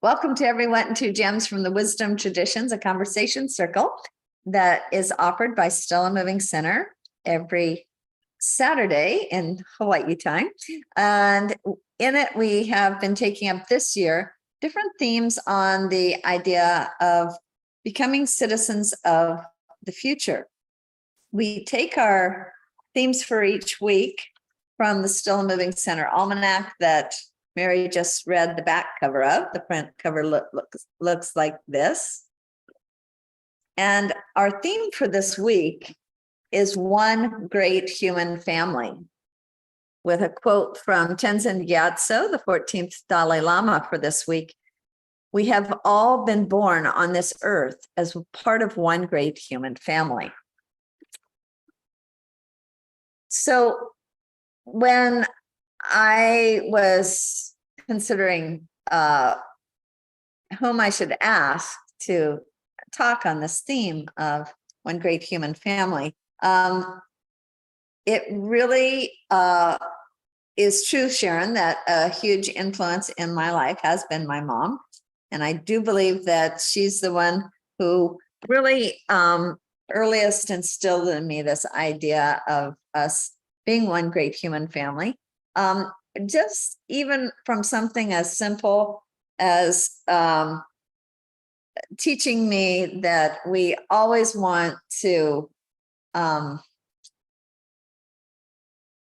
Welcome to everyone to Gems from the Wisdom Traditions, a conversation circle that is offered by Stella Moving Center every Saturday in Hawaii time. And in it, we have been taking up this year different themes on the idea of becoming citizens of the future. We take our themes for each week from the Stella Moving Center Almanac that Mary just read the back cover of. The front cover looks like this. And our theme for this week is one great human family, with a quote from Tenzin Gyatso, the 14th Dalai Lama for this week. We have all been born on this earth as part of one great human family. So when I was considering whom I should ask to talk on this theme of one great human family, it really is true, Sharon, that a huge influence in my life has been my mom. And I do believe that she's the one who really earliest instilled in me this idea of us being one great human family. Just even from something as simple as teaching me that we always want to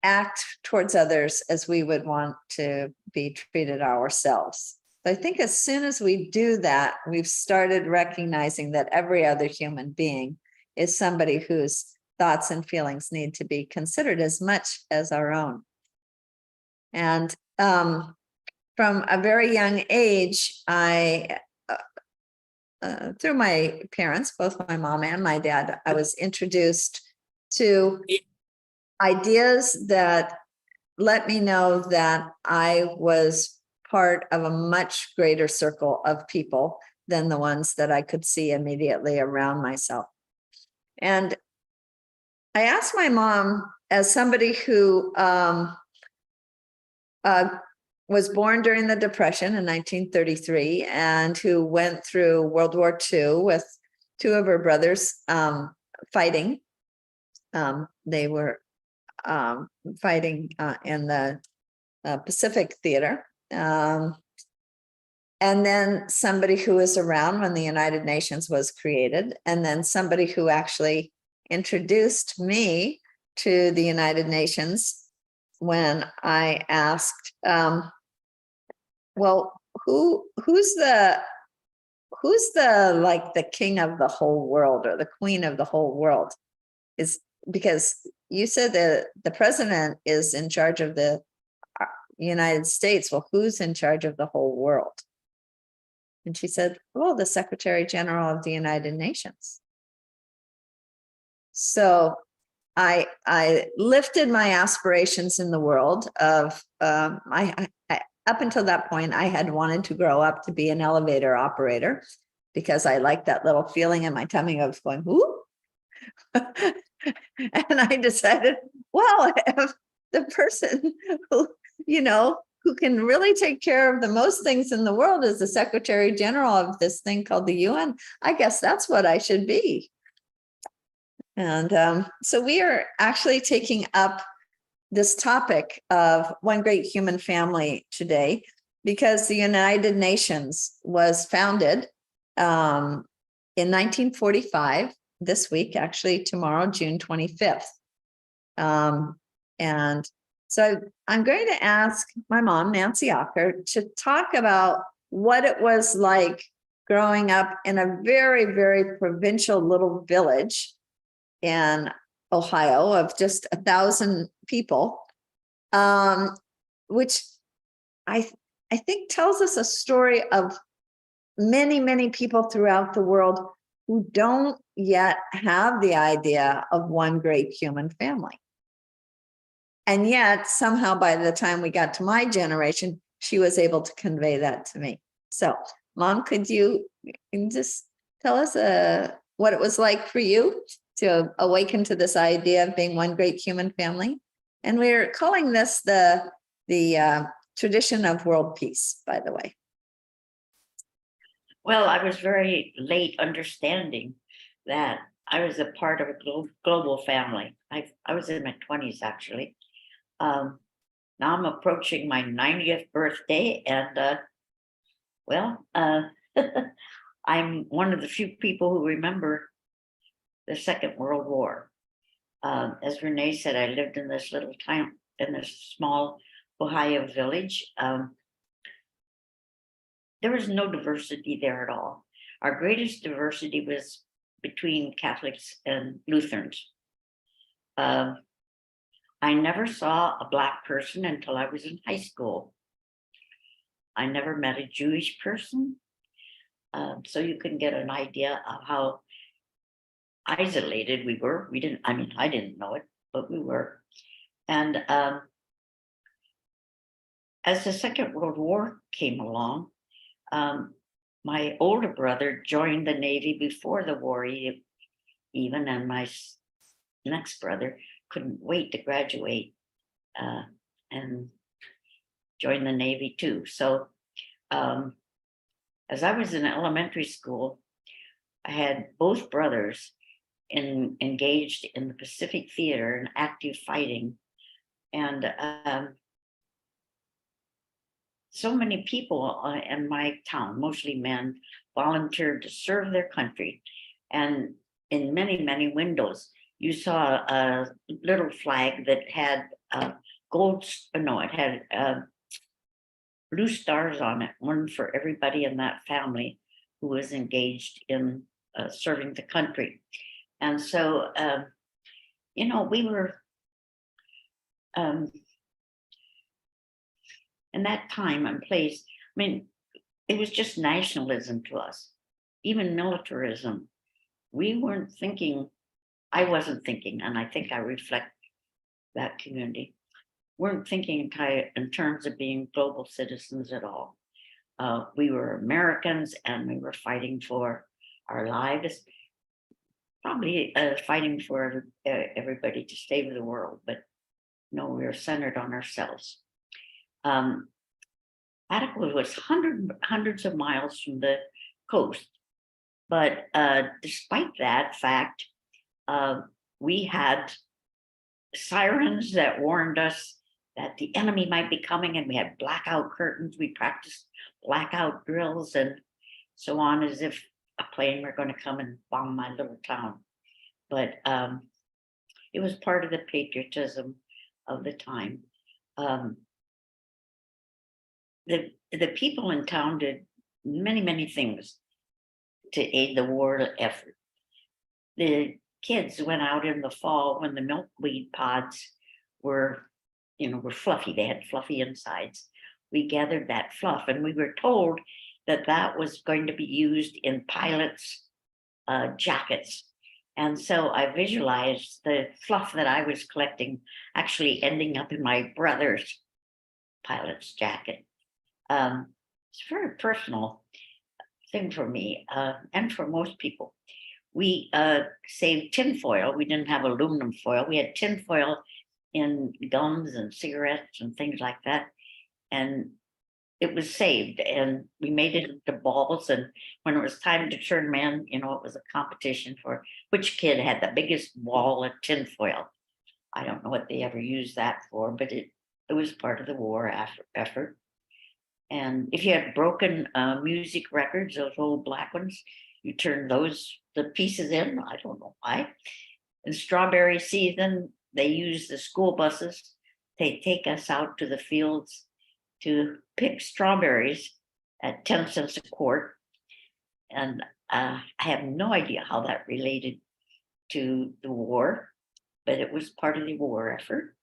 act towards others as we would want to be treated ourselves. But I think as soon as we do that, we've started recognizing that every other human being is somebody whose thoughts and feelings need to be considered as much as our own. And from a very young age, I, through my parents, both my mom and my dad, I was introduced to ideas that let me know that I was part of a much greater circle of people than the ones that I could see immediately around myself. And I asked my mom, as somebody who was born during the Depression in 1933 and who went through World War II with two of her brothers fighting. They were fighting in the Pacific Theater. And then somebody who was around when the United Nations was created, and then somebody who actually introduced me to the United Nations when I asked, well, who's the like the king of the whole world or the queen of the whole world? Is because you said that the president is in charge of the United States. Well, who's in charge of the whole world? And she said, well, the Secretary General of the United Nations. So I lifted my aspirations in the world of, I up until that point, I had wanted to grow up to be an elevator operator because I liked that little feeling in my tummy of going, whoo. And I decided, well, if the person who, who can really take care of the most things in the world is the Secretary General of this thing called the UN, I guess that's what I should be. And so we are actually taking up this topic of one great human family today because the United Nations was founded in 1945, this week, actually tomorrow, June 25th. And so I'm going to ask my mom, Nancy Auker, to talk about what it was like growing up in a very, very provincial little village in Ohio of just 1,000 people, which I think tells us a story of many, many people throughout the world who don't yet have the idea of one great human family. And yet somehow by the time we got to my generation, she was able to convey that to me. So Mom, could you just tell us what it was like for you to awaken to this idea of being one great human family? And we're calling this the tradition of world peace, by the way. Well, I was very late understanding that I was a part of a global family. I was in my 20s, actually. Um, Now I'm approaching my 90th birthday, and well, I'm one of the few people who remember the Second World War. As Renee said, I lived in this little town, in this small Ohio village. There was no diversity there at all. Our greatest diversity was between Catholics and Lutherans. Um, I never saw a Black person until I was in high school. I never met a Jewish person. So you can get an idea of how isolated we were. We didn't, I mean, I didn't know it, but we were. And as the Second World War came along, um, my older brother joined the Navy before the war even, and my next brother couldn't wait to graduate and join the Navy too. So as I was in elementary school, I had both brothers engaged in the Pacific Theater and active fighting. And so many people in my town, mostly men, volunteered to serve their country. And in many, many windows, you saw a little flag that had it had blue stars on it, one for everybody in that family who was engaged in serving the country. And so, we were in that time and place. I mean, it was just nationalism to us, even militarism. We weren't thinking, I wasn't thinking, and I think I reflect that community, weren't thinking in terms of being global citizens at all. We were Americans and we were fighting for our lives, probably fighting for everybody to save the world, but no, we were centered on ourselves. Attica was hundreds of miles from the coast, but despite that fact, we had sirens that warned us that the enemy might be coming, and we had blackout curtains. We practiced blackout drills and so on, as if a plane were going to come and bomb my little town. But it was part of the patriotism of the time. The people in town did many things to aid the war effort. The kids went out in the fall when the milkweed pods were fluffy. They had fluffy insides. We gathered that fluff, and we were told that that was going to be used in pilots' jackets. And so I visualized the fluff that I was collecting actually ending up in my brother's pilot's jacket. It's a very personal thing for me and for most people. We saved tinfoil. We didn't have aluminum foil. We had tinfoil in gums and cigarettes and things like that. And it was saved, and we made it into balls. And when it was time to turn them in, it was a competition for which kid had the biggest ball of tinfoil. I don't know what they ever used that for, but it was part of the war effort. And if you had broken music records, those old black ones, you turned the pieces in. I don't know why. In strawberry season, they use the school buses. They take us out to the fields to pick strawberries at 10 cents a quart. And I have no idea how that related to the war, but it was part of the war effort.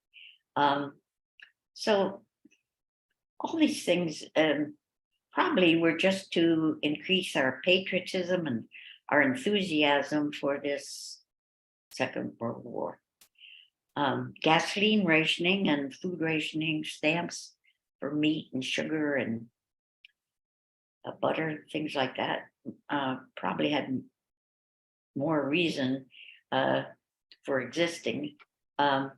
So all these things probably were just to increase our patriotism and our enthusiasm for this Second World War. Gasoline rationing and food rationing, stamps for meat and sugar and butter, things like that, probably had more reason for existing. And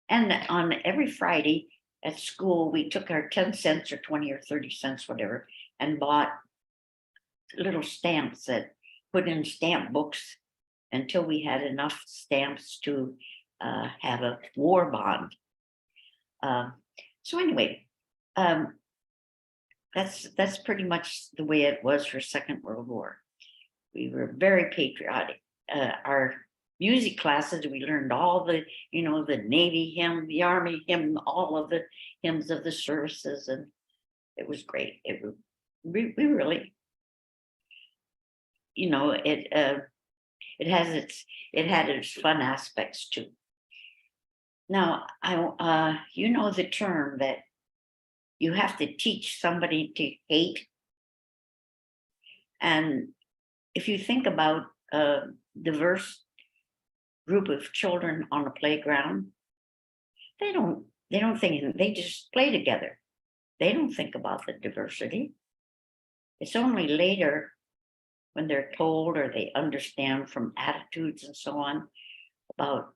on every Friday at school, we took our 10 cents or 20 or 30 cents, whatever, and bought little stamps that put in stamp books until we had enough stamps to have a war bond. So anyway, that's pretty much the way it was for Second World War. We were very patriotic. Our music classes, we learned all the, the Navy hymn, the Army hymn, all of the hymns of the services, and it was great. We really, it had its fun aspects too. Now, the term that you have to teach somebody to hate. And if you think about a diverse group of children on a playground, they don't think, they just play together. They don't think about the diversity. It's only later when they're told or they understand from attitudes and so on about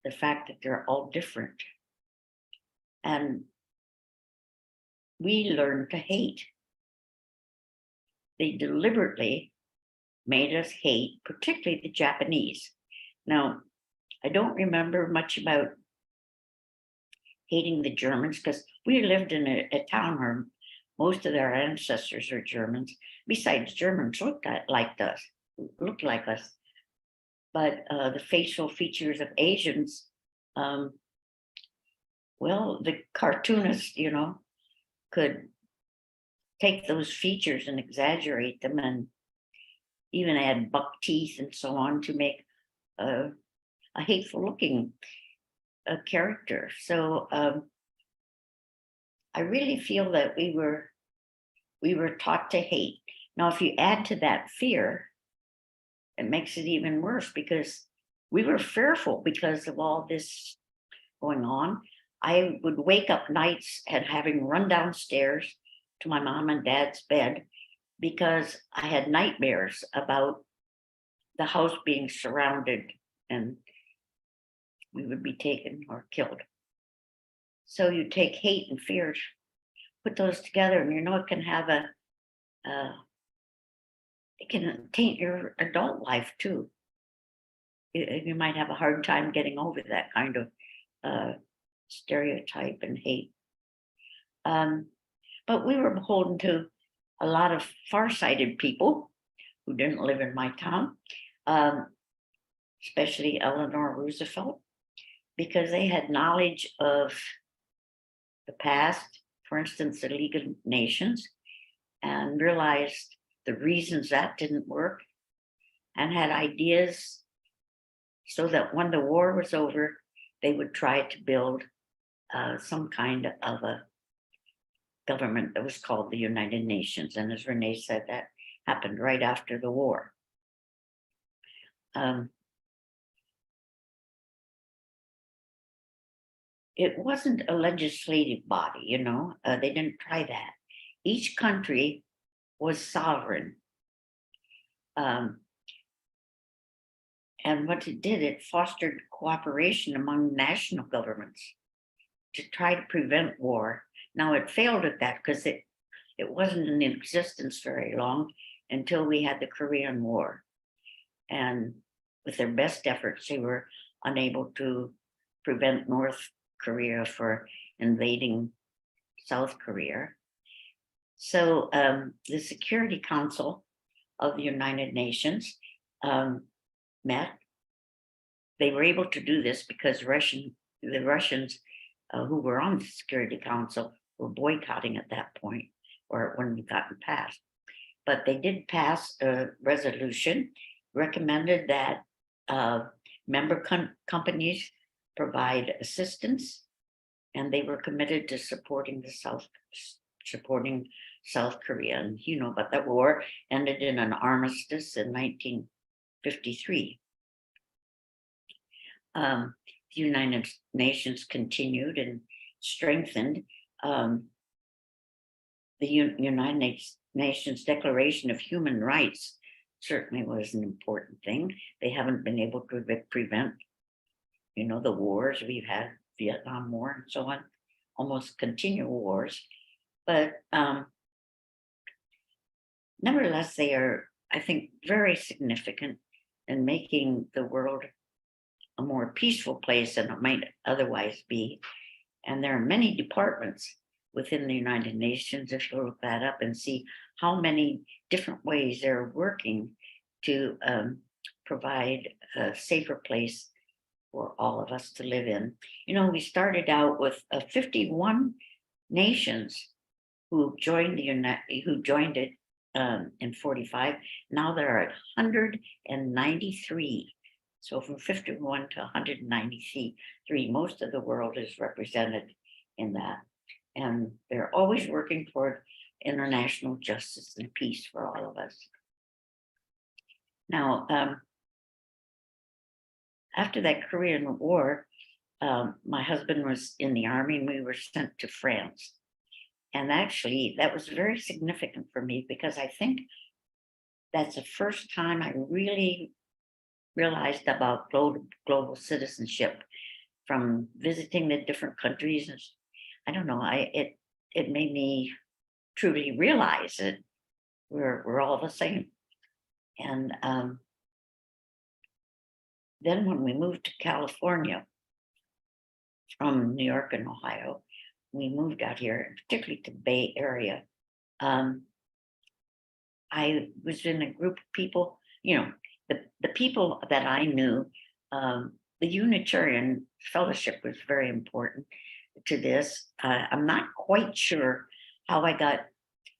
the fact that they're all different. And we learn to hate. They deliberately made us hate, particularly the Japanese. Now, I don't remember much about hating the Germans because we lived in a town where most of our ancestors are Germans. Besides, Germans looked like us. But the facial features of Asians, well, the cartoonists, could take those features and exaggerate them and even add buck teeth and so on to make a hateful looking character. So I really feel that we were taught to hate. Now, if you add to that fear, it makes it even worse because we were fearful because of all this going on. I would wake up nights and having run downstairs to my mom and dad's bed because I had nightmares about the house being surrounded and we would be taken or killed. So you take hate and fear, put those together, and it can have it can taint your adult life too. You might have a hard time getting over that kind of stereotype and hate. But we were beholden to a lot of farsighted people who didn't live in my town, especially Eleanor Roosevelt, because they had knowledge of the past, for instance, the League of Nations, and realized the reasons that didn't work and had ideas so that when the war was over, they would try to build some kind of a government that was called the United Nations. And as Renee said, that happened right after the war. It wasn't a legislative body, they didn't try that. Each country was sovereign. And what it did, it fostered cooperation among national governments to try to prevent war. Now it failed at that because it wasn't in existence very long until we had the Korean War. And with their best efforts, they were unable to prevent North Korea from invading South Korea. So the Security Council of the United Nations met. They were able to do this because the Russians who were on the Security Council were boycotting at that point, or it wouldn't have gotten passed. But they did pass a resolution, recommended that member companies provide assistance, and they were committed to supporting South Korea. And but the war ended in an armistice in 1953. The United Nations continued and strengthened. The United Nations Declaration of Human Rights certainly was an important thing. They haven't been able to prevent, the wars we've had, Vietnam War and so on, almost continual wars. But nevertheless, they are, I think, very significant in making the world a more peaceful place than it might otherwise be. And there are many departments within the United Nations, if you look that up and see how many different ways they're working to provide a safer place for all of us to live in. You know, we started out with 51 nations who joined it in 45. Now there are 193. So from 51 to 193, most of the world is represented in that. And they're always working toward international justice and peace for all of us. Now, after that Korean War, my husband was in the army and we were sent to France. And actually, that was very significant for me because I think that's the first time I really realized about global citizenship from visiting the different countries. And I don't know, it made me truly realize that we're all the same. And then when we moved to California from New York and Ohio, we moved out here, particularly to Bay Area. I was in a group of people, you know, the people that I knew, the Unitarian Fellowship was very important to this. I'm not quite sure how I got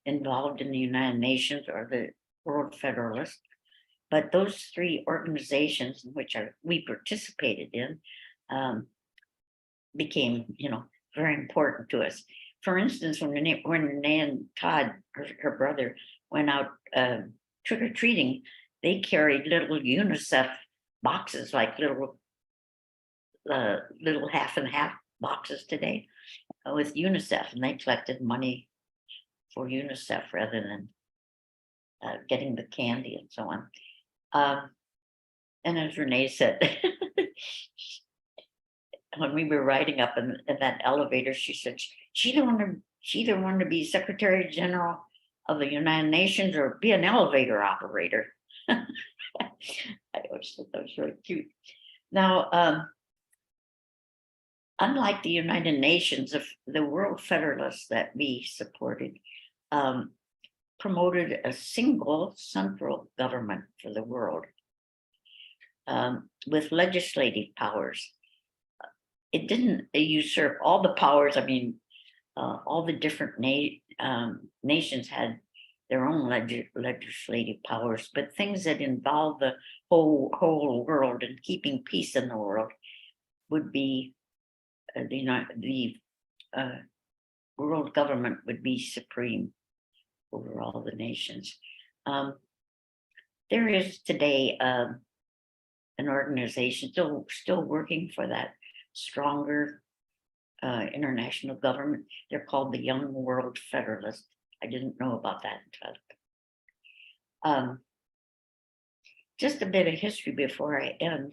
involved in the United Nations or the World Federalist, but those three organizations in which we participated in became, you know, very important to us. For instance, when Renee and Todd, her brother, went out trick-or-treating, they carried little UNICEF boxes, like little half and half boxes today with UNICEF, and they collected money for UNICEF rather than getting the candy and so on. And as Renee said, when we were riding up in that elevator, she said she either wanted to be Secretary General of the United Nations or be an elevator operator. I always thought that was really cute. Now, unlike the United Nations, the World Federalists that we supported promoted a single central government for the world with legislative powers. It didn't usurp all the powers. I mean, all the different nations had their own legislative powers, but things that involve the whole world and keeping peace in the world would be the world government would be supreme over all the nations. There is today an organization still working for that stronger international government. They're called the Young World Federalist. I didn't know about that until just a bit of history before I end.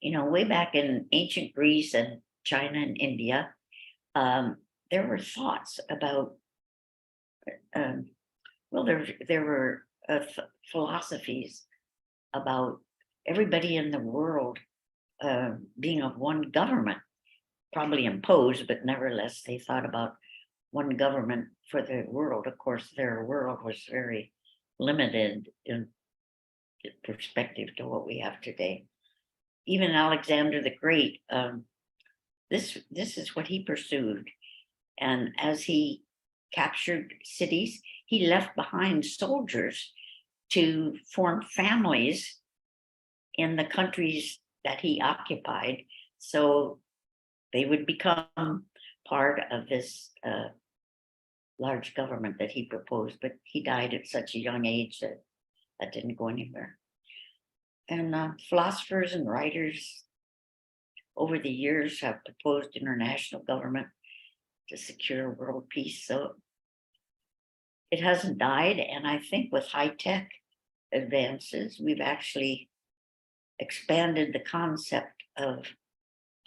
You know, way back in ancient Greece and China and India, there were thoughts about well, there were philosophies about everybody in the world being of one government, probably imposed, but nevertheless, they thought about one government for the world. Of course, their world was very limited in perspective to what we have today. Even Alexander the Great, this is what he pursued. And as he captured cities, he left behind soldiers to form families in the countries that he occupied, so they would become part of this large government that he proposed. But he died at such a young age that didn't go anywhere. And philosophers and writers over the years have proposed international government to secure world peace. So it hasn't died. And I think with high-tech advances, we've actually expanded the concept of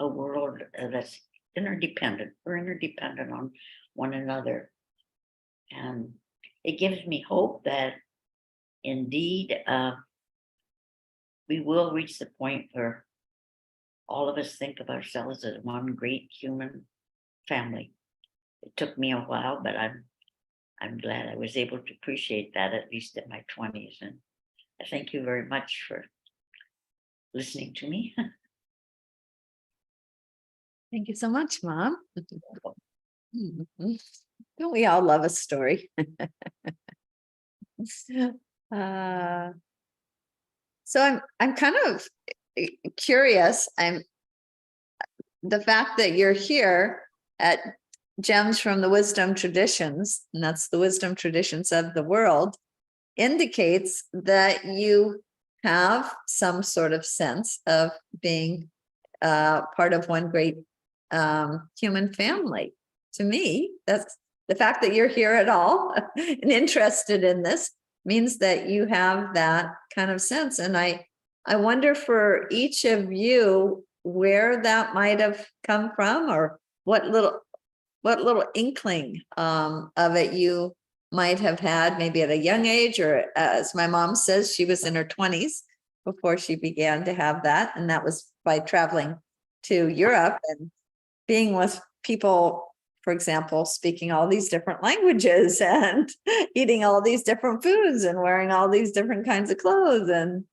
a world that's interdependent. We're interdependent on one another. And it gives me hope that indeed we will reach the point where all of us think of ourselves as one great human family. It took me a while, but I'm glad I was able to appreciate that, at least in my 20s. And I thank you very much for listening to me. Thank you so much, Mom. Don't we all love a story? So I'm kind of curious. The fact that you're here at Gems from the Wisdom Traditions, and that's the wisdom traditions of the world, indicates that you have some sort of sense of being part of one great human family. To me, that's the fact that you're here at all and interested in this means that you have that kind of sense. And I wonder for each of you where that might have come from, or what little inkling of it you might have had, maybe at a young age, or as my mom says, she was in her 20s before she began to have that. And that was by traveling to Europe and being with people, for example, speaking all these different languages and eating all these different foods and wearing all these different kinds of clothes. And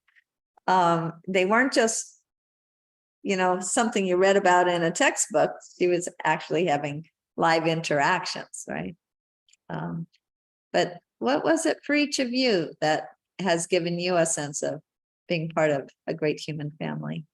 they weren't just, something you read about in a textbook. She was actually having live interactions, right? But what was it for each of you that has given you a sense of being part of a great human family?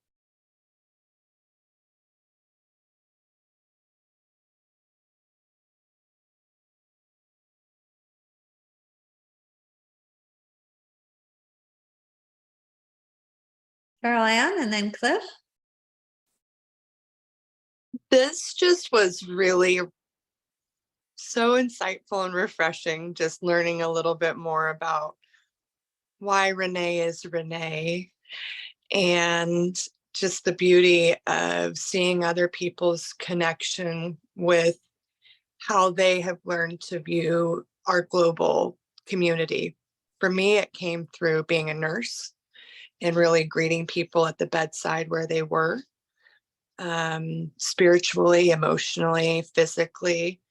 Carol Ann and then Cliff? This just was really so insightful and refreshing, just learning a little bit more about why Renee is Renee, and just the beauty of seeing other people's connection with how they have learned to view our global community. For me, it came through being a nurse and really greeting people at the bedside where they were, spiritually, emotionally, physically,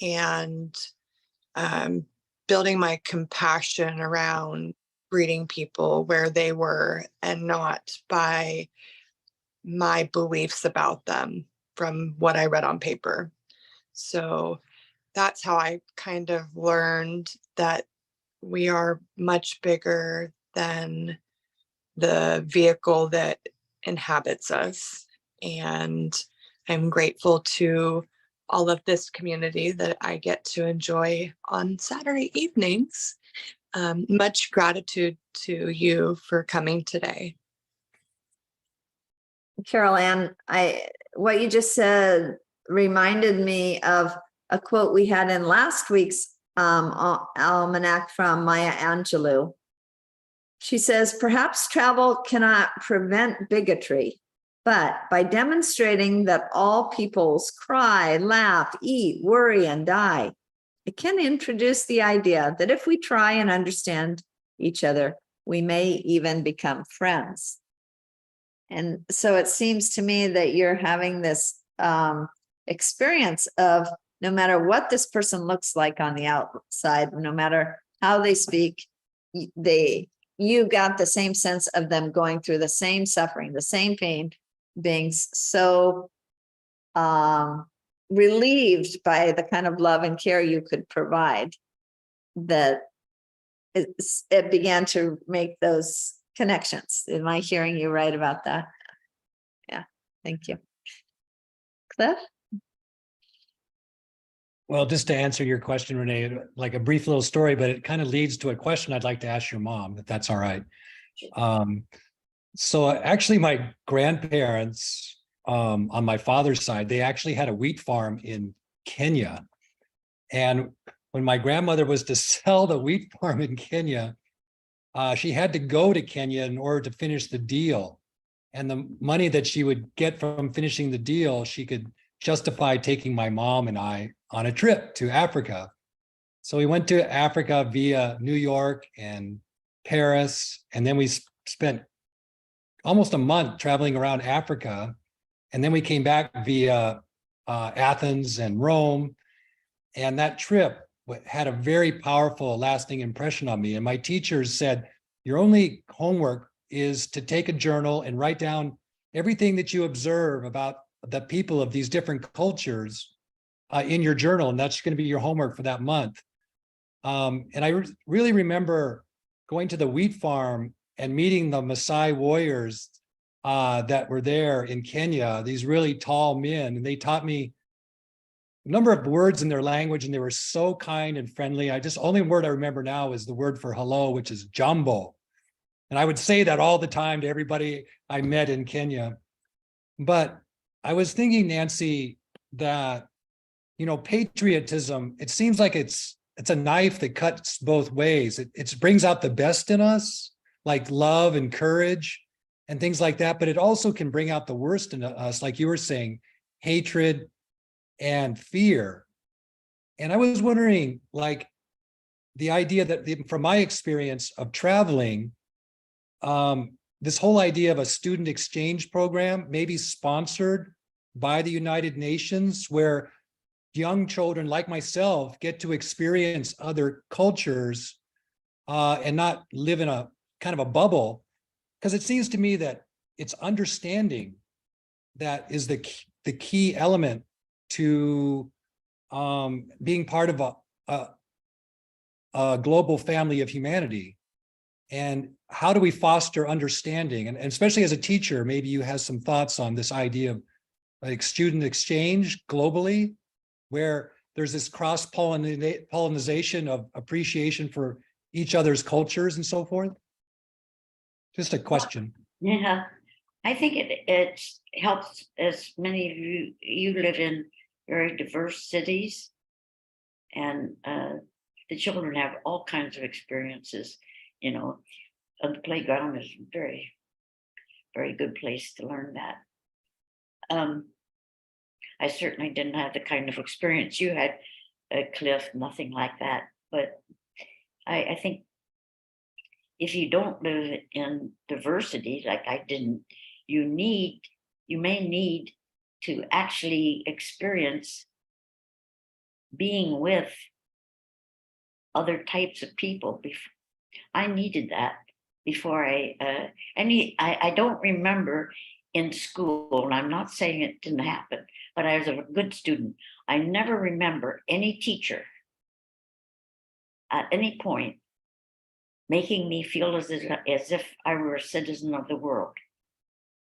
and building my compassion around greeting people where they were and not by my beliefs about them from what I read on paper. So that's how I kind of learned that we are much bigger than the vehicle that inhabits us. And I'm grateful to all of this community that I get to enjoy on Saturday evenings. Much gratitude to you for coming today. Carol Ann, what you just said reminded me of a quote we had in last week's almanac from Maya Angelou. She says, perhaps travel cannot prevent bigotry, but by demonstrating that all peoples cry, laugh, eat, worry, and die, it can introduce the idea that if we try and understand each other, we may even become friends. And so it seems to me that you're having this experience of no matter what this person looks like on the outside, no matter how they speak, you got the same sense of them going through the same suffering, the same pain, being so relieved by the kind of love and care you could provide, that it began to make those connections. Am I hearing you right about that? Yeah, thank you. Cliff? Well, just to answer your question, Renee, like a brief little story, but it kind of leads to a question I'd like to ask your mom, if that's all right. So actually my grandparents on my father's side, they actually had a wheat farm in Kenya. And when my grandmother was to sell the wheat farm in Kenya, she had to go to Kenya in order to finish the deal. And the money that she would get from finishing the deal, she could justify taking my mom and I on a trip to Africa. So we went to Africa via New York and Paris, and then we spent almost a month traveling around Africa. And then we came back via Athens and Rome. And that trip had a very powerful, lasting impression on me. And my teachers said, your only homework is to take a journal and write down everything that you observe about the people of these different cultures in your journal. And that's going to be your homework for that month. And I really remember going to the wheat farm and meeting the Maasai warriors that were there in Kenya, these really tall men, and they taught me a number of words in their language, and they were so kind and friendly. Only word I remember now is the word for hello, which is jambo. And I would say that all the time to everybody I met in Kenya. But I was thinking, Nancy, that, patriotism, it seems like it's a knife that cuts both ways. It brings out the best in us, like love and courage and things like that. But it also can bring out the worst in us, like you were saying, hatred and fear. And I was wondering, like, the idea that from my experience of traveling, this whole idea of a student exchange program, maybe sponsored by the United Nations, where young children like myself get to experience other cultures and not live in a kind of a bubble. Because it seems to me that it's understanding that is the key element to being part of a global family of humanity. And how do we foster understanding? And especially as a teacher, maybe you have some thoughts on this idea of like student exchange globally, where there's this cross-pollination of appreciation for each other's cultures and so forth. Just a question. Yeah, I think it helps, as many of you live in very diverse cities, and the children have all kinds of experiences. And the playground is a very, very good place to learn that. I certainly didn't have the kind of experience you had, Cliff, nothing like that. But I think if you don't live in diversity, like I didn't, you may need to actually experience being with other types of people. I needed that before I don't remember in school, and I'm not saying it didn't happen, but I was a good student. I never remember any teacher at any point making me feel as if I were a citizen of the world.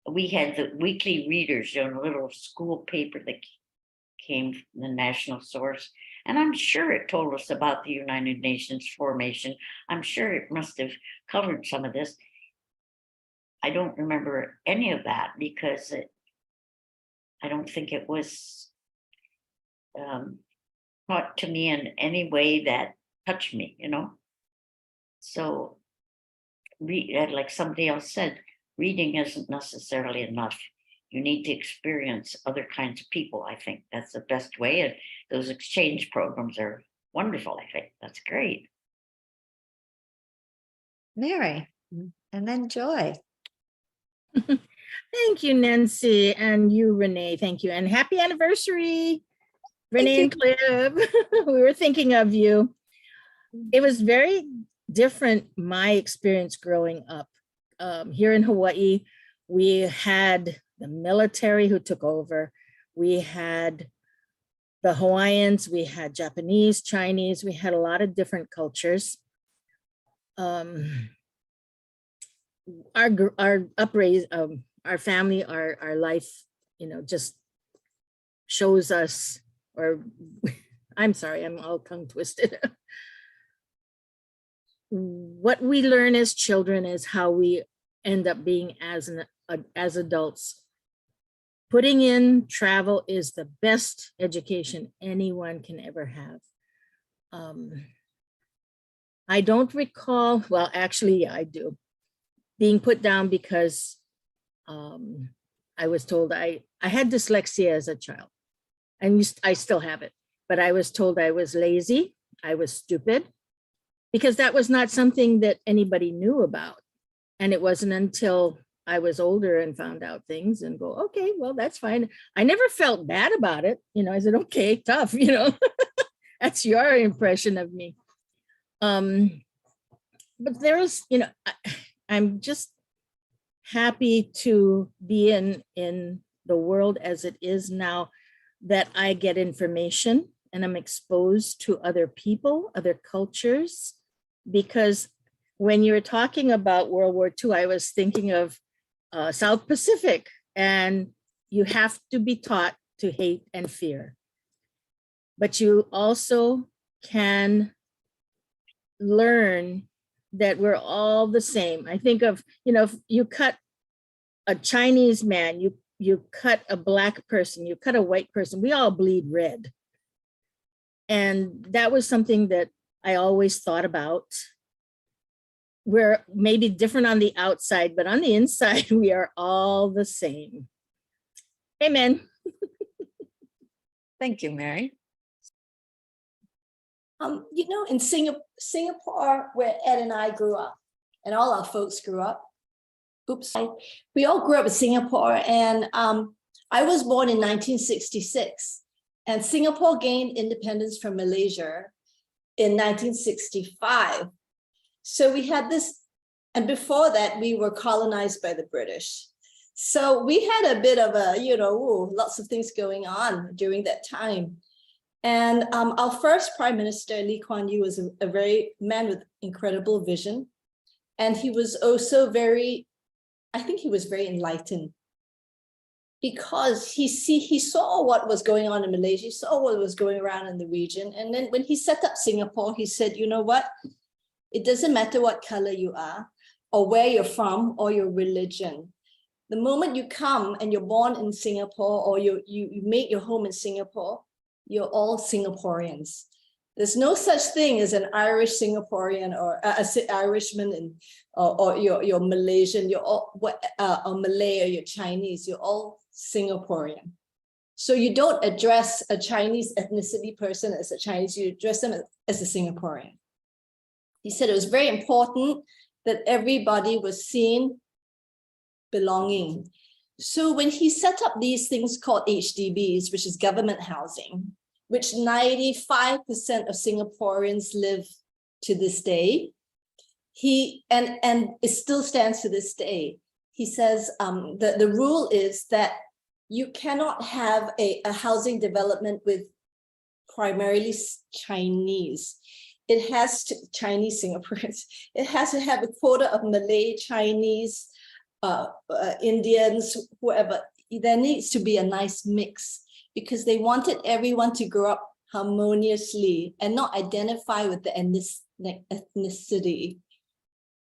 We had the weekly readers, a little school paper that came from the national source. And I'm sure it told us about the United Nations formation. I'm sure it must have covered some of this. I don't remember any of that because I don't think it was taught to me in any way that touched me, So, like somebody else said, reading isn't necessarily enough. You need to experience other kinds of people. I think that's the best way. And those exchange programs are wonderful. I think that's great. Mary, and then Joy. Thank you, Nancy, and you, Renee. Thank you, and happy anniversary, Renee and Cliff. We were thinking of you. It was very different, my experience growing up. Here in Hawaii, we had the military who took over. We had the Hawaiians, we had Japanese, Chinese, we had a lot of different cultures. Our family, our life, just shows us, or I'm sorry, I'm all tongue twisted. What we learn as children is how we end up being as adults. Putting in travel is the best education anyone can ever have. I don't recall, well, actually, yeah, I do, being put down because I was told I had dyslexia as a child, and I still have it, but I was told I was lazy, I was stupid, because that was not something that anybody knew about. And it wasn't until I was older and found out things and go, okay, well, that's fine. I never felt bad about it. I said, okay, tough, that's your impression of me. But there's, I'm just happy to be in the world as it is now, that I get information and I'm exposed to other people, other cultures, because when you were talking about World War II, I was thinking of South Pacific, and you have to be taught to hate and fear. But you also can learn that we're all the same. I think of, if you cut a Chinese man, you cut a Black person, you cut a white person, we all bleed red. And that was something that I always thought about. We're maybe different on the outside, but on the inside, we are all the same. Amen. Thank you, Mary. In Singapore, where Ed and I grew up, and all our folks grew up. We all grew up in Singapore, and I was born in 1966, and Singapore gained independence from Malaysia in 1965. So we had this, and before that, we were colonized by the British. So we had a bit of a, lots of things going on during that time. And our first Prime Minister, Lee Kuan Yew, was a very man with incredible vision. And he was also I think he was very enlightened, because he saw what was going on in Malaysia, he saw what was going around in the region. And then when he set up Singapore, he said, you know what? It doesn't matter what color you are, or where you're from, or your religion. The moment you come and you're born in Singapore, or you make your home in Singapore, you're all Singaporeans. There's no such thing as an Irish Singaporean, or Irishman, or you're Malaysian, you're all or Malay, or you're Chinese. You're all Singaporean. So you don't address a Chinese ethnicity person as a Chinese, you address them as a Singaporean. He said it was very important that everybody was seen belonging. So when he set up these things called HDBs, which is government housing, which 95% of Singaporeans live to this day, and it still stands to this day. He says the rule is that you cannot have a housing development with primarily Chinese. It has to, Chinese Singaporeans, it has to have a quota of Malay, Chinese, Indians, whoever. There needs to be a nice mix, because they wanted everyone to grow up harmoniously and not identify with the ethnicity.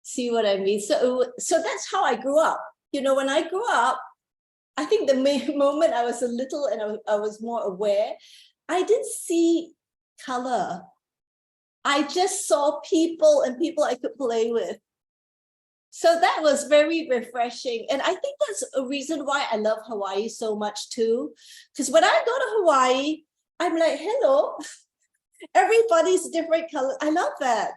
See what I mean? So that's how I grew up. When I grew up, I think the moment I was a little and I was more aware, I didn't see color. I just saw people and people I could play with. So that was very refreshing. And I think that's a reason why I love Hawaii so much too. Because when I go to Hawaii, I'm like, hello, everybody's different color. I love that.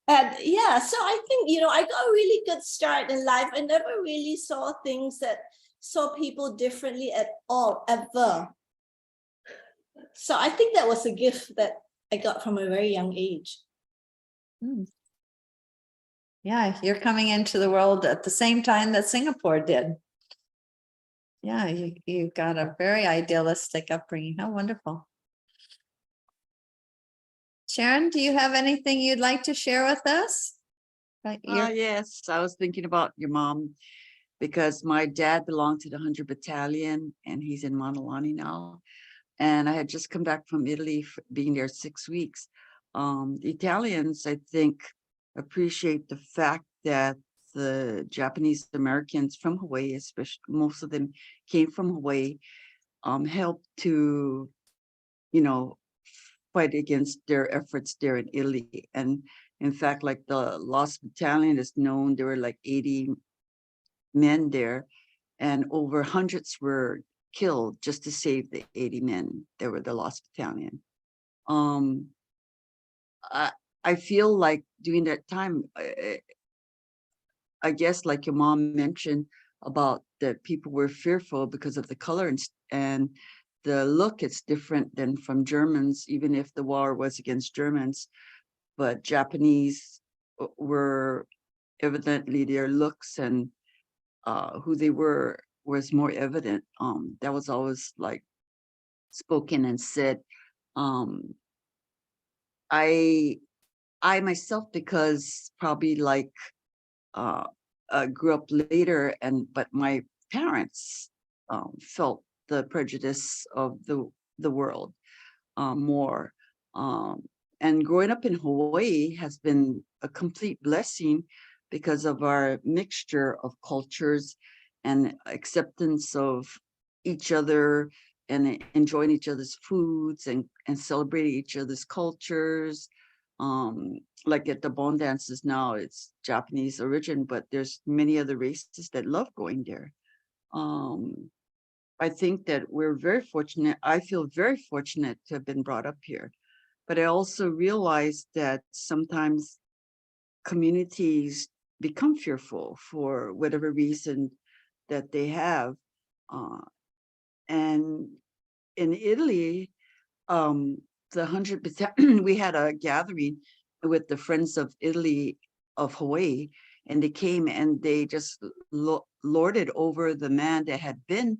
And yeah, so I think, I got a really good start in life. I never really saw people differently at all, ever. So I think that was a gift that I got from a very young age. Yeah, you're coming into the world at the same time that Singapore did. Yeah, you got a very idealistic upbringing. How wonderful. Sharon, do you have anything you'd like to share with us? Yes, I was thinking about your mom, because my dad belonged to the 100 Battalion, and he's in Montalani now. And I had just come back from Italy, being there 6 weeks. The Italians, I think, appreciate the fact that the Japanese Americans from Hawaii, especially most of them came from Hawaii, helped to, fight against their efforts there in Italy. And in fact, like the Lost Battalion is known, there were like 80 men there, and over hundreds were killed just to save the 80 men that were the Lost Battalion. I feel like during that time, I guess like your mom mentioned about that people were fearful because of the color and the look. It's different than from Germans, even if the war was against Germans, but Japanese were evidently their looks and who they were was more evident. That was always like spoken and said. I myself, because probably like grew up later, but my parents felt the prejudice of the world more. And growing up in Hawaii has been a complete blessing because of our mixture of cultures and acceptance of each other and enjoying each other's foods and celebrating each other's cultures. Like at the bone dances now, it's Japanese origin, but there's many other races that love going there. I think that we're very fortunate. I feel very fortunate to have been brought up here. But I also realized that sometimes communities become fearful for whatever reason that they have. And in Italy, the 100%, we had a gathering with the Friends of Italy of Hawaii, and they came and they just lorded over the man that had been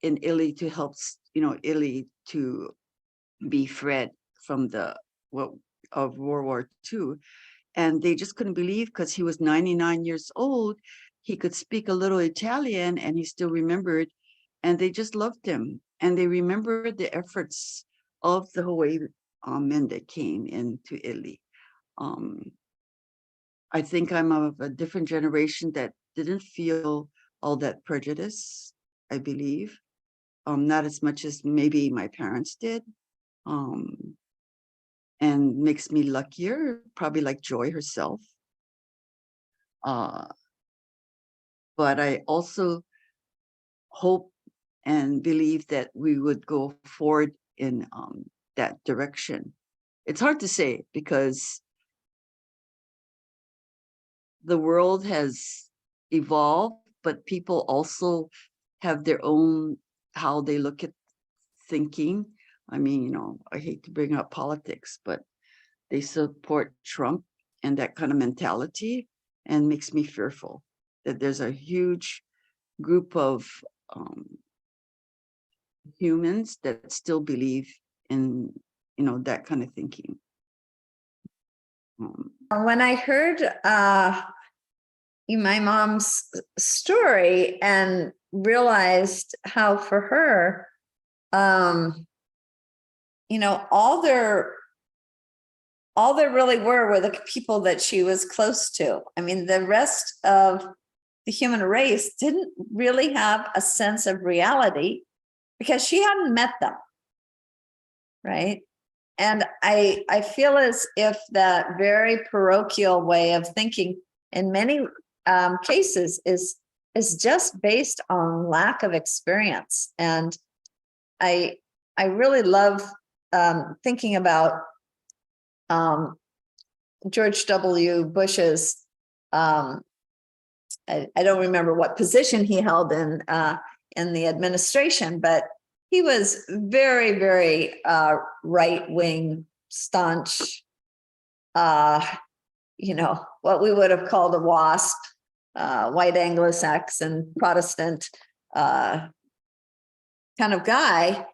in Italy to help, Italy to be freed from of World War II. And they just couldn't believe, because he was 99 years old, he could speak a little Italian and he still remembered, and they just loved him. And they remembered the efforts of the Hawaii men that came into Italy. I think I'm of a different generation that didn't feel all that prejudice, I believe. Not as much as maybe my parents did. And makes me luckier, probably like Joy herself. But I also hope and believe that we would go forward in that direction. It's hard to say because the world has evolved, but people also have their own, how they look at thinking. I mean, I hate to bring up politics, but they support Trump and that kind of mentality, and makes me fearful that there's a huge group of humans that still believe in, that kind of thinking. When I heard my mom's story and realized how for her, all there really were the people that she was close to. I mean, the rest of the human race didn't really have a sense of reality because she hadn't met them, right? And I feel as if that very parochial way of thinking in many cases is just based on lack of experience. And I really love thinking about George W. Bush's, I don't remember what position he held in the administration, but he was very, very right-wing, staunch, what we would have called a WASP, white Anglo-Saxon Protestant kind of guy.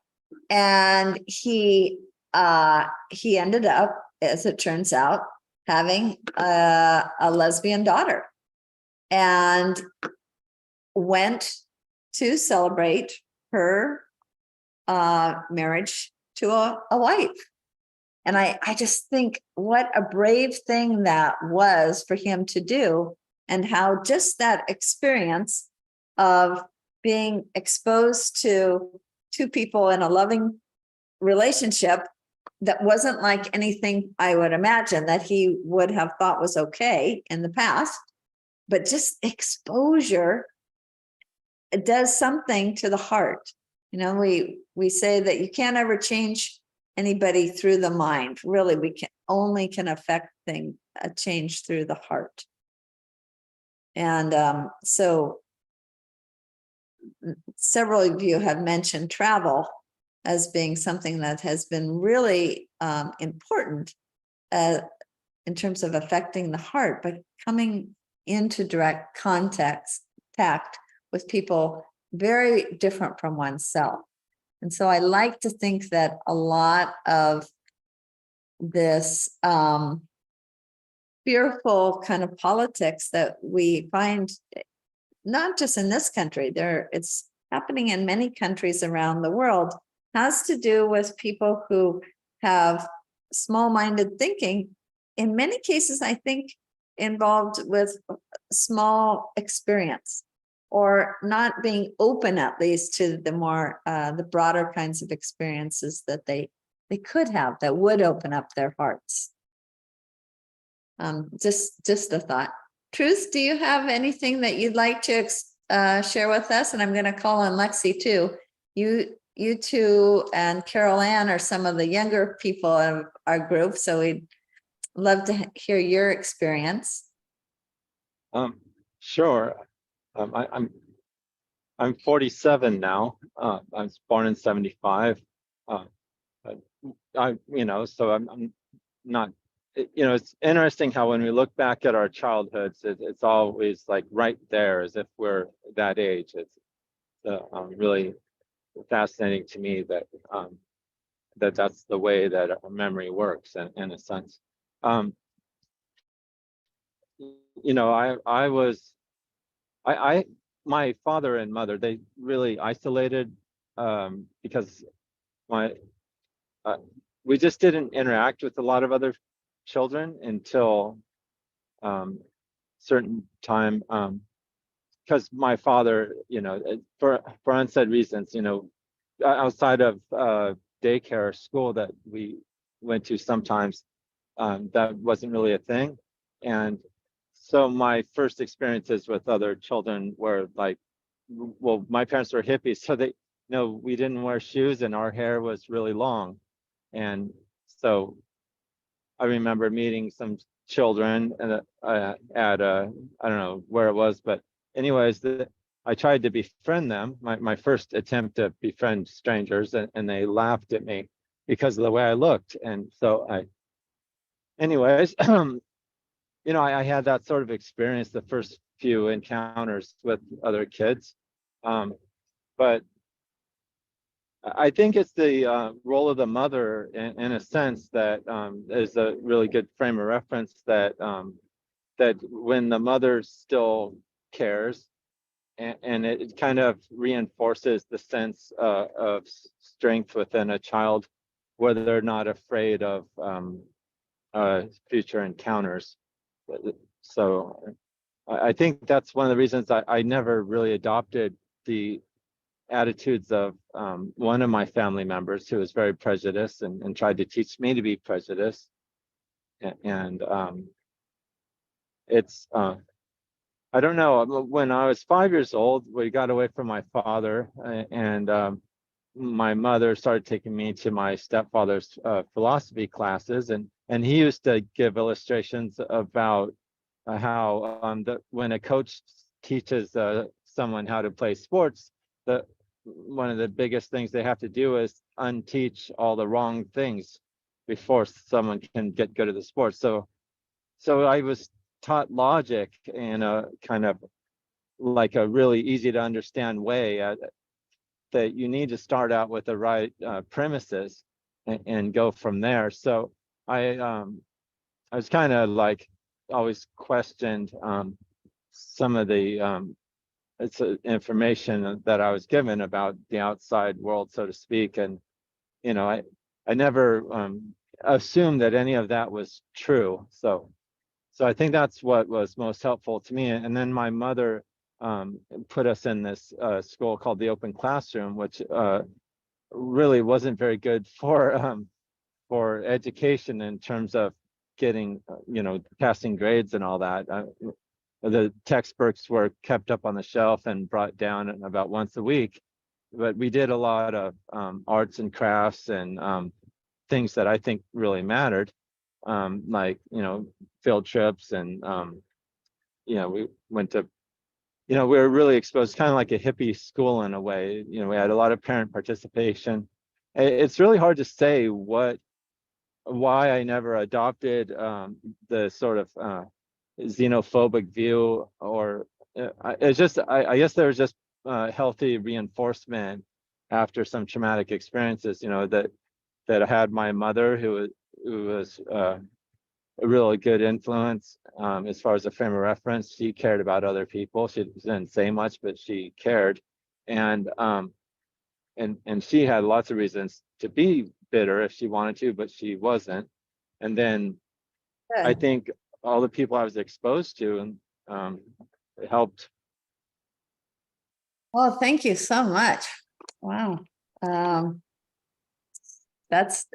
And he ended up, as it turns out, having a lesbian daughter and went to celebrate her marriage to a wife. And I just think what a brave thing that was for him to do, and how just that experience of being exposed to two people in a loving relationship that wasn't like anything I would imagine that he would have thought was okay in the past, but just exposure, it does something to the heart. We say that you can't ever change anybody through the mind. Really, we can affect a change through the heart. And so several of you have mentioned travel as being something that has been really important in terms of affecting the heart, but coming into direct contact with people very different from oneself. And so I like to think that a lot of this fearful kind of politics that we find, not just in this country, it's happening in many countries around the world, has to do with people who have small-minded thinking. In many cases, I think involved with small experience, or not being open at least to the more the broader kinds of experiences that they could have that would open up their hearts. Just a thought. Truth, do you have anything that you'd like to share with us? And I'm going to call on Lexi too. You two and Carol Ann are some of the younger people of our group, so we'd love to hear your experience. Sure. I'm 47 now. I was born in 75. So I'm not. It's interesting how when we look back at our childhoods, it's always like right there, as if we're that age. It's really fascinating to me that that's the way that our memory works, in a sense. My father and mother, they really isolated because we just didn't interact with a lot of other children until certain time, because my father, for unsaid reasons, outside of daycare or school that we went to sometimes, that wasn't really a thing. And so my first experiences with other children were like, well, my parents were hippies, so we didn't wear shoes and our hair was really long. And so I remember meeting some children at I don't know where it was, but anyways, I tried to befriend them, my first attempt to befriend strangers, and they laughed at me because of the way I looked. And so anyways, I had that sort of experience the first few encounters with other kids. But I think it's the role of the mother, in a sense, that is a really good frame of reference, that when the mother still cares, and it kind of reinforces the sense of strength within a child, where they're not afraid of future encounters. So I think that's one of the reasons I never really adopted the attitudes of one of my family members, who was very prejudiced and tried to teach me to be prejudiced. And it's I don't know, when I was 5 years old, we got away from my father, and my mother started taking me to my stepfather's philosophy classes, and he used to give illustrations about how when a coach teaches someone how to play sports, one of the biggest things they have to do is unteach all the wrong things before someone can get good at the sport. So I was taught logic in a kind of like a really easy to understand way, that you need to start out with the right premises and go from there. So I was kind of like always questioned some of the information that I was given about the outside world, so to speak. And I never assumed that any of that was true. So I think that's what was most helpful to me. And then my mother put us in this school called the Open Classroom, which really wasn't very good for education in terms of getting, passing grades and all that. The textbooks were kept up on the shelf and brought down about once a week, but we did a lot of arts and crafts, and things that I think really mattered, like, field trips and, we went to, we were really exposed, kind of like a hippie school in a way. We had a lot of parent participation. It's really hard to say why I never adopted the sort of xenophobic view, or it's just, I guess there was just healthy reinforcement after some traumatic experiences, that I had my mother who was a really good influence as far as a frame of reference. She cared about other people. She didn't say much, but she cared, and she had lots of reasons to be bitter if she wanted to, but she wasn't. And then I Good. think all the people I was exposed to, and it helped. Well, thank you so much. Wow. That's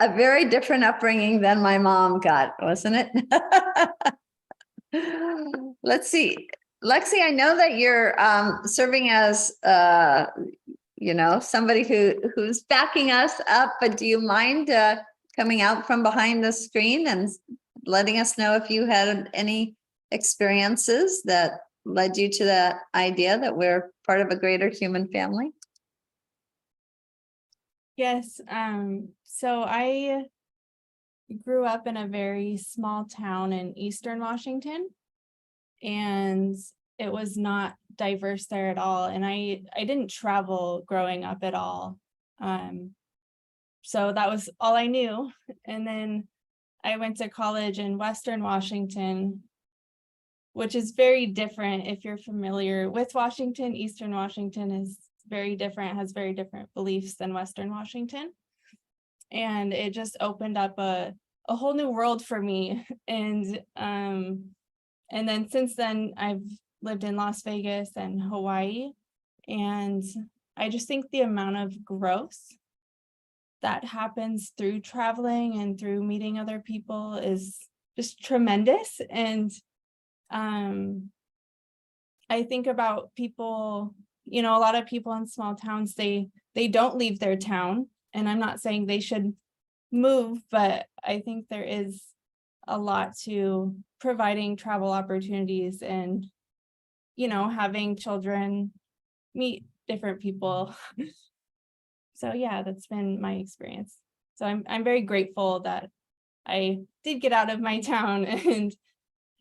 a very different upbringing than my mom got, wasn't it? Let's see. Lexi, I know that you're serving as somebody who's backing us up, but do you mind coming out from behind the screen and letting us know if you had any experiences that led you to that idea that we're part of a greater human family? Yes. So I grew up in a very small town in Eastern Washington, and it was not diverse there at all. And I didn't travel growing up at all. So that was all I knew. And then I went to college in Western Washington, which is very different. If you're familiar with Washington, Eastern Washington is very different, has very different beliefs than Western Washington. And it just opened up a whole new world for me. And then since then, I've lived in Las Vegas and Hawaii. And I just think the amount of growth that happens through traveling and through meeting other people is just tremendous. And I think about people, a lot of people in small towns, they don't leave their town. And I'm not saying they should move, but I think there is a lot to providing travel opportunities and, having children meet different people. So yeah, that's been my experience. So I'm very grateful that I did get out of my town and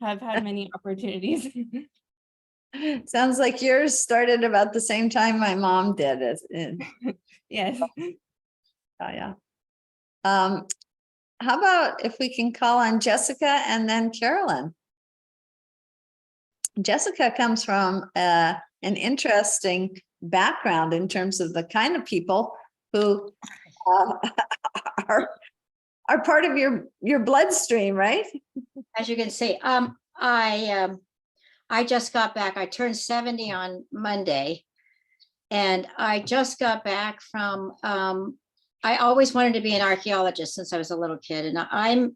have had many opportunities. Sounds like yours started about the same time my mom did. Yes. Oh, yeah. How about if we can call on Jessica and then Carolyn? Jessica comes from an interesting background in terms of the kind of people who are part of your bloodstream, right? As you can see, I just got back. I turned 70 on Monday, and I just got back from, I always wanted to be an archaeologist since I was a little kid, and I'm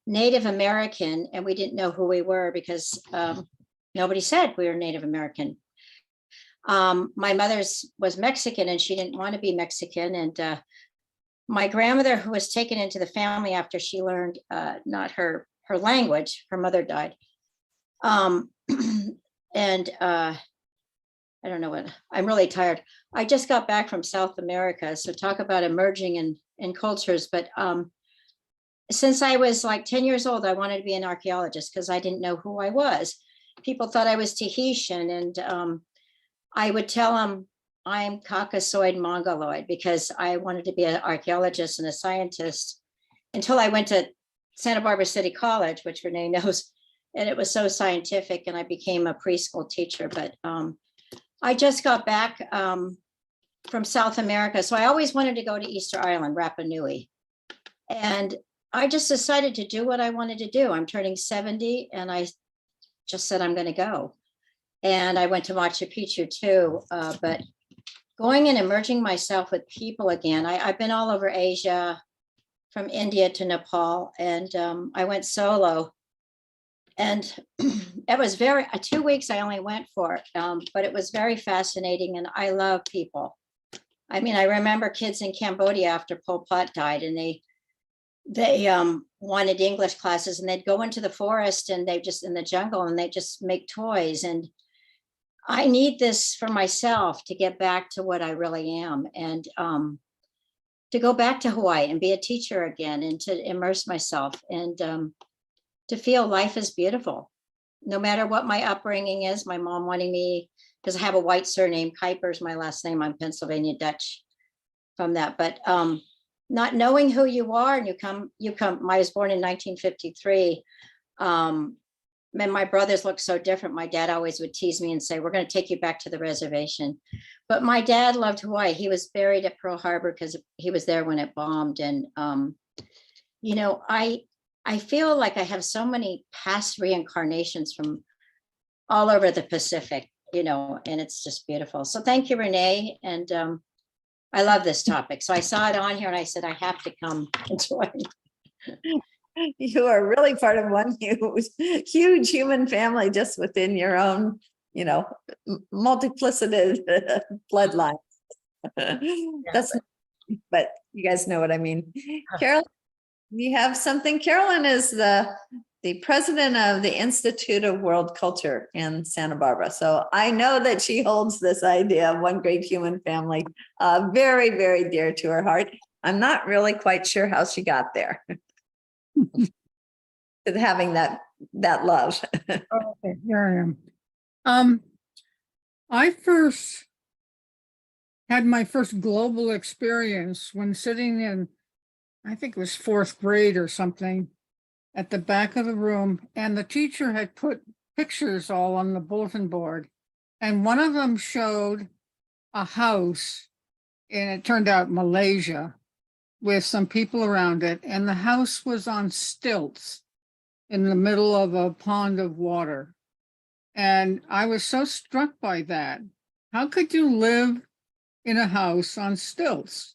Native American, and we didn't know who we were because nobody said we were Native American. My mother's was Mexican, and she didn't want to be Mexican, and my grandmother, who was taken into the family after she learned not her language, her mother died. And I don't know what, I'm really tired. I just got back from South America. So talk about emerging in cultures. But since I was like 10 years old, I wanted to be an archaeologist because I didn't know who I was. People thought I was Tahitian, and I would tell them I'm Caucasoid Mongoloid because I wanted to be an archaeologist and a scientist until I went to Santa Barbara City College, which Renee knows, and it was so scientific, and I became a preschool teacher. But I just got back from South America, so I always wanted to go to Easter Island, Rapa Nui, and I just decided to do what I wanted to do. I'm turning 70, and I just said I'm going to go. And I went to Machu Picchu too, but going and immersing myself with people again. I've been all over Asia, from India to Nepal, and I went solo. And it was 2 weeks I only went for, but it was very fascinating, and I love people. I mean, I remember kids in Cambodia after Pol Pot died, and they wanted English classes, and they'd go into the forest and they just in the jungle and they just make toys. And I need this for myself to get back to what I really am, and to go back to Hawaii and be a teacher again, and to immerse myself, and to feel life is beautiful. No matter what my upbringing is, my mom wanting me, because I have a white surname, Kuiper's my last name, I'm Pennsylvania Dutch from that, but not knowing who you are, and I was born in 1953. And my brothers look so different. My dad always would tease me and say, we're going to take you back to the reservation. But my dad loved Hawaii. He was buried at Pearl Harbor because he was there when it bombed. And, you know, I feel like I have so many past reincarnations from all over the Pacific, you know, and it's just beautiful. So thank you, Renee. And I love this topic. So I saw it on here and I said, I have to come and join. You are really part of one huge human family just within your own, you know, multiplicity bloodlines. That's, but you guys know what I mean. Carolyn, we have something. Carolyn is the president of the Institute of World Culture in Santa Barbara. So I know that she holds this idea of one great human family very, very dear to her heart. I'm not really quite sure how she got there. Having that love. Okay, here I am. I first had my first global experience when sitting in, I think it was 4th grade or something, at the back of the room, and the teacher had put pictures all on the bulletin board, and one of them showed a house, and it turned out Malaysia, with some people around it, and the house was on stilts in the middle of a pond of water. And I was so struck by that. How could you live in a house on stilts?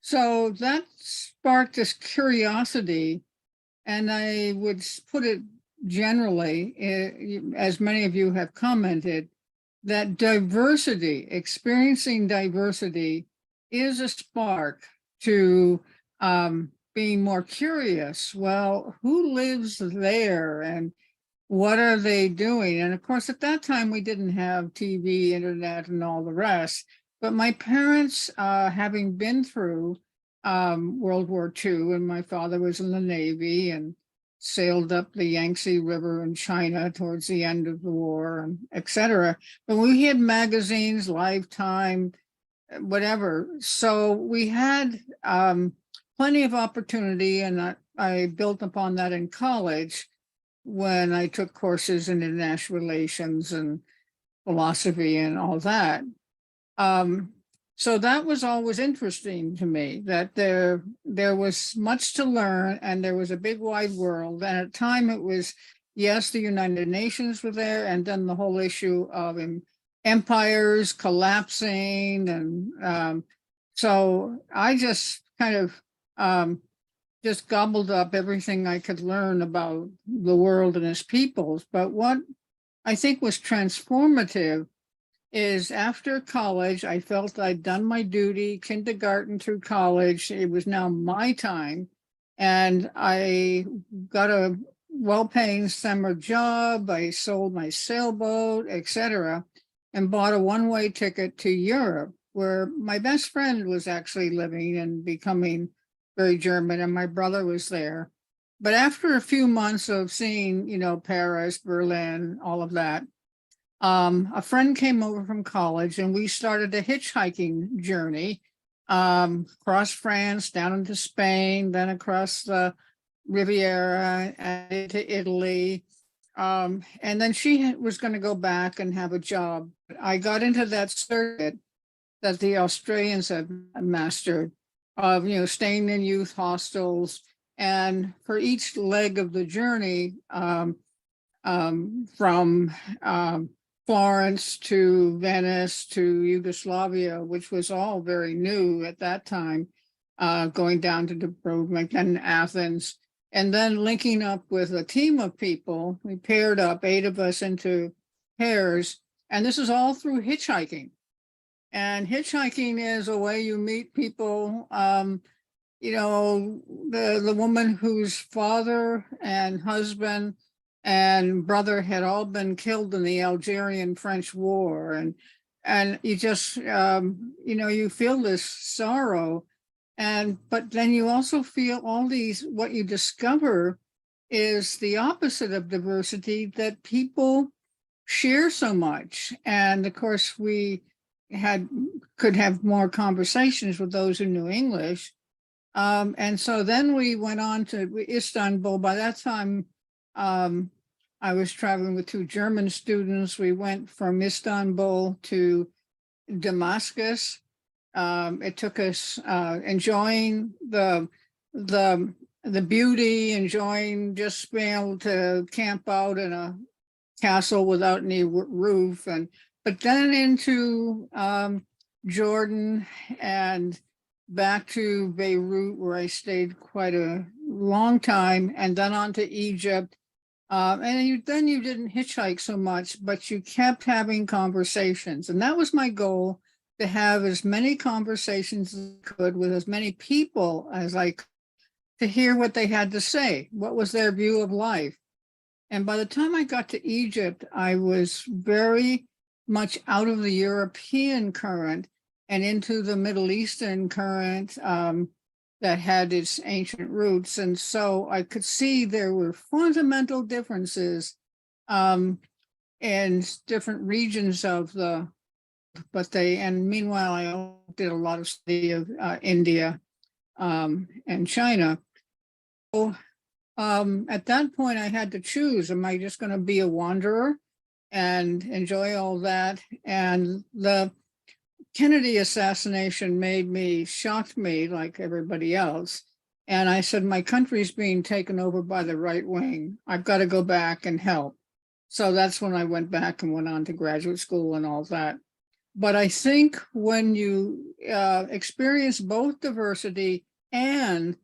So that sparked this curiosity, and I would put it generally, as many of you have commented, that diversity, experiencing diversity, is a spark to being more curious. Well, who lives there and what are they doing? And of course, at that time, we didn't have TV, internet, and all the rest. But my parents, having been through World War II, and my father was in the Navy and sailed up the Yangtze River in China towards the end of the war, and et cetera. But we had magazines, Lifetime, whatever. So we had plenty of opportunity, and I built upon that in college when I took courses in international relations and philosophy and all that. So that was always interesting to me, that there was much to learn, and there was a big wide world. And at the time it was, yes, the United Nations were there, and then the whole issue of empires collapsing. And so I just kind of just gobbled up everything I could learn about the world and its peoples. But what I think was transformative is after college, I felt I'd done my duty, kindergarten through college. It was now my time. And I got a well-paying summer job. I sold my sailboat, etc., and bought a one-way ticket to Europe, where my best friend was actually living and becoming very German, and my brother was there. But after a few months of seeing, you know, Paris, Berlin, all of that, a friend came over from college, and we started a hitchhiking journey across France, down into Spain, then across the Riviera and into Italy. And then she was going to go back and have a job. I got into that circuit that the Australians have mastered of, you know, staying in youth hostels. And for each leg of the journey, from Florence to Venice to Yugoslavia, which was all very new at that time, going down to Dubrovnik and Athens, and then linking up with a team of people. We paired up 8 of us into pairs, and this is all through hitchhiking. And hitchhiking is a way you meet people. You know, the woman whose father and husband and brother had all been killed in the Algerian French War. And you just, you know, you feel this sorrow. But then you also feel all these, what you discover is the opposite of diversity, that people share so much. And of course, we could have more conversations with those who knew English. And so then we went on to Istanbul. By that time, I was traveling with 2 German students. We went from Istanbul to Damascus. It took us enjoying the beauty, enjoying just being able to camp out in a castle without any roof, but then into Jordan and back to Beirut, where I stayed quite a long time, and then on to Egypt. And then you didn't hitchhike so much, but you kept having conversations. And that was my goal, to have as many conversations as I could with as many people as I could, to hear what they had to say, what was their view of life. And by the time I got to Egypt, I was very much out of the European current and into the Middle Eastern current that had its ancient roots. And so I could see there were fundamental differences in different regions of and meanwhile, I did a lot of study of India and China. So at that point, I had to choose, am I just going to be a wanderer and enjoy all that? And the Kennedy assassination shocked me like everybody else. And I said, my country's being taken over by the right wing. I've got to go back and help. So that's when I went back and went on to graduate school and all that. But I think when you experience both diversity and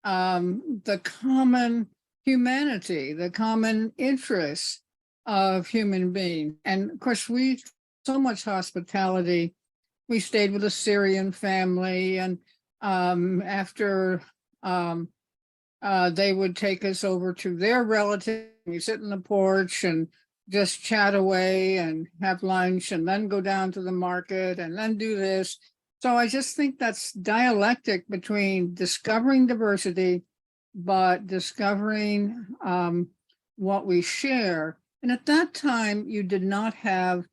the common humanity, the common interests of human beings, and of course, so much hospitality. We stayed with a Syrian family, and after they would take us over to their relatives, we sit in the porch and just chat away and have lunch, and then go down to the market and then do this. So I just think that's dialectic between discovering diversity, but discovering what we share. And at that time, you did not have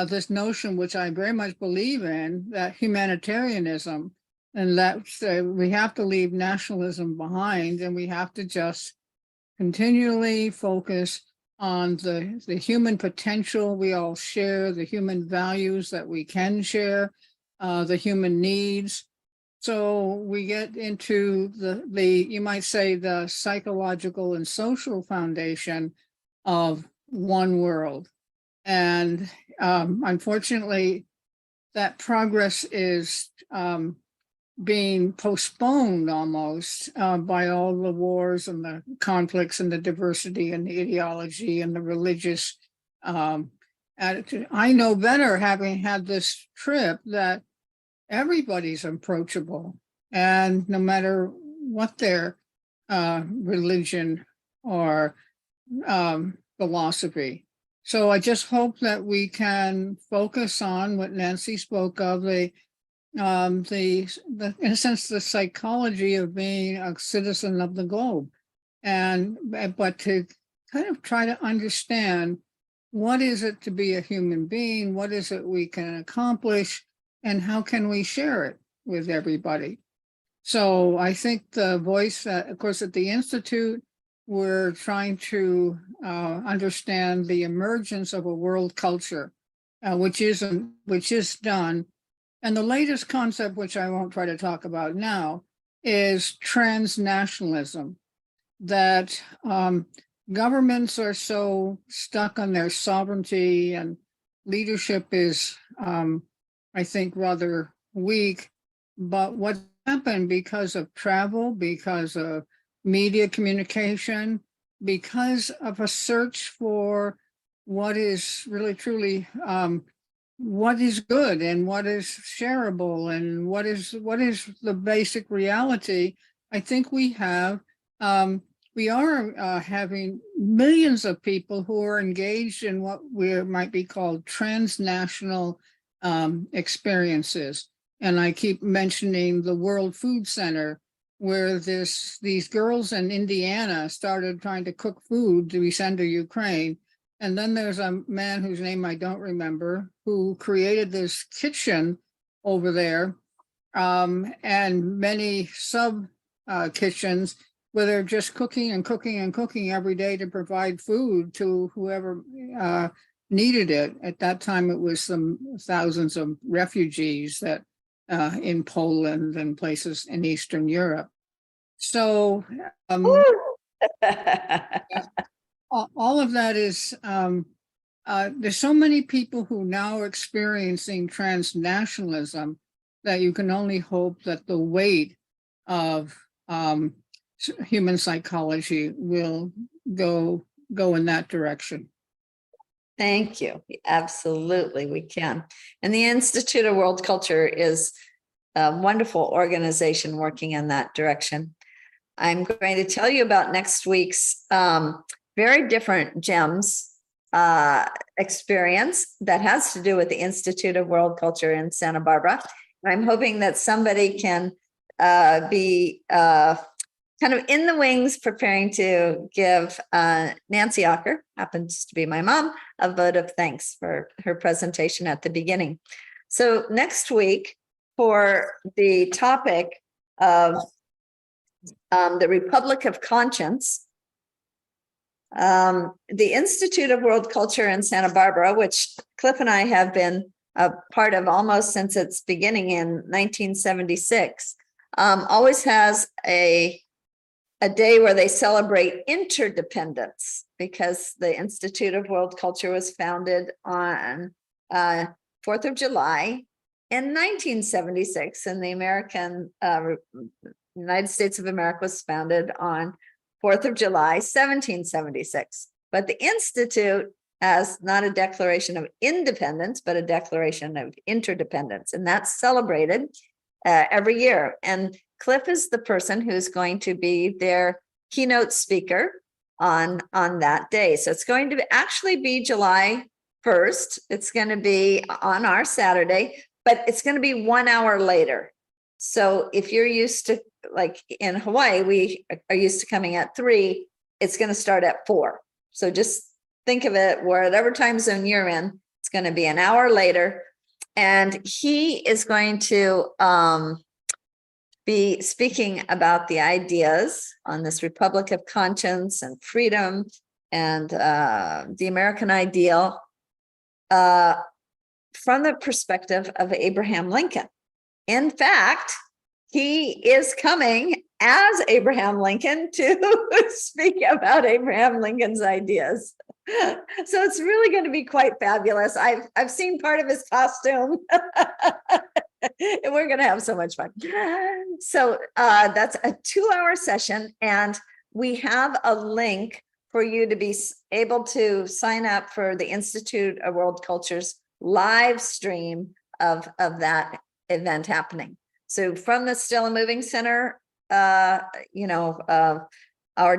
this notion, which I very much believe in, that humanitarianism, and that we have to leave nationalism behind, and we have to just continually focus on the human potential we all share, the human values that we can share, the human needs. So we get into the you might say, the psychological and social foundation of one world. And unfortunately, that progress is being postponed almost by all the wars and the conflicts and the diversity and the ideology and the religious attitude. I know better, having had this trip, that everybody's approachable, and no matter what their religion or philosophy. So I just hope that we can focus on what Nancy spoke of, in a sense, the psychology of being a citizen of the globe, but to kind of try to understand, what is it to be a human being? What is it we can accomplish? And how can we share it with everybody? So I think the voice, of course, at the Institute, we're trying to understand the emergence of a world culture, which is done. And the latest concept, which I won't try to talk about now, is transnationalism, that governments are so stuck on their sovereignty, and leadership is, I think, rather weak. But what happened because of travel, because of media communication, because of a search for what is really truly what is good and what is shareable and what is the basic reality. I think we are having millions of people who are engaged in what we might be called transnational experiences. And I keep mentioning the World Food Center, where these girls in Indiana started trying to cook food to be sent to Ukraine. And then there's a man whose name I don't remember, who created this kitchen over there, and many sub kitchens where they're just cooking and cooking and cooking every day to provide food to whoever needed it. At that time, it was some thousands of refugees that in Poland and places in Eastern Europe. So all of that is, there's so many people who now are experiencing transnationalism that you can only hope that the weight of human psychology will go in that direction. Thank you. Absolutely, we can. And the Institute of World Culture is a wonderful organization working in that direction. I'm going to tell you about next week's very different GEMS experience that has to do with the Institute of World Culture in Santa Barbara. I'm hoping that somebody can be kind of in the wings preparing to give Nancy Auker, happens to be my mom, a vote of thanks for her presentation at the beginning. So next week, for the topic of the Republic of Conscience, the Institute of World Culture in Santa Barbara, which Cliff and I have been a part of almost since its beginning in 1976, always has a day where they celebrate interdependence, because the Institute of World Culture was founded on 4th of July in 1976, and the United States of America was founded on 4th of July, 1776. But the Institute has not a declaration of independence, but a declaration of interdependence, and that's celebrated every year. And Cliff is the person who's going to be their keynote speaker on that day. So it's going to actually be July 1st. It's going to be on our Saturday, but it's going to be 1 hour later. So if you're used to, like in Hawaii, we are used to coming at 3, it's going to start at 4. So just think of it, whatever time zone you're in, it's going to be an hour later. And he is going to be speaking about the ideas on this Republic of Conscience and freedom and the American ideal from the perspective of Abraham Lincoln. In fact, he is coming as Abraham Lincoln to speak about Abraham Lincoln's ideas. So it's really going to be quite fabulous. I've seen part of his costume. And we're going to have so much fun. So that's a 2-hour session, and we have a link for you to be able to sign up for the Institute of World Culture's live stream of that event happening. So from the Still and Moving Center, our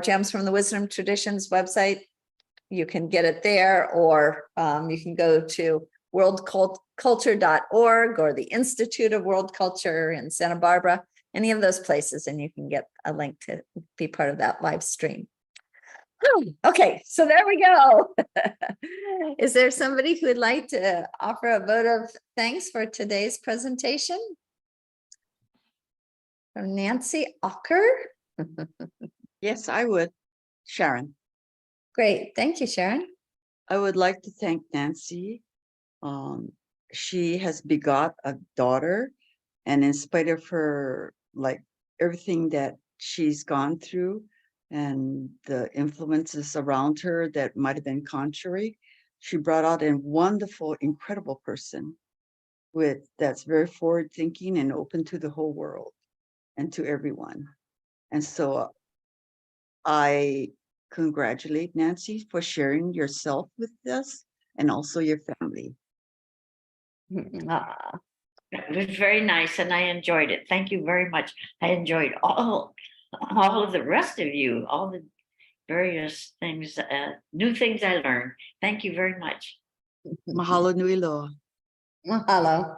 Gems from the Wisdom Traditions website, you can get it there, or you can go to worldculture.org or the Institute of World Culture in Santa Barbara, any of those places, and you can get a link to be part of that live stream. Okay, so there we go. Is there somebody who would like to offer a vote of thanks for today's presentation? From Nancy Auker. Yes, I would. Sharon. Great, thank you, Sharon. I would like to thank Nancy. She has begot a daughter, and in spite of her, like everything that she's gone through and the influences around her that might have been contrary, she brought out a wonderful, incredible person that's very forward thinking and open to the whole world and to everyone. And so I congratulate Nancy for sharing yourself with us and also your family. Ah, It was very nice and I enjoyed it. Thank you very much. I enjoyed all of the rest of you, all the various things, new things I learned. Thank you very much. Mahalo nui loa. Mahalo.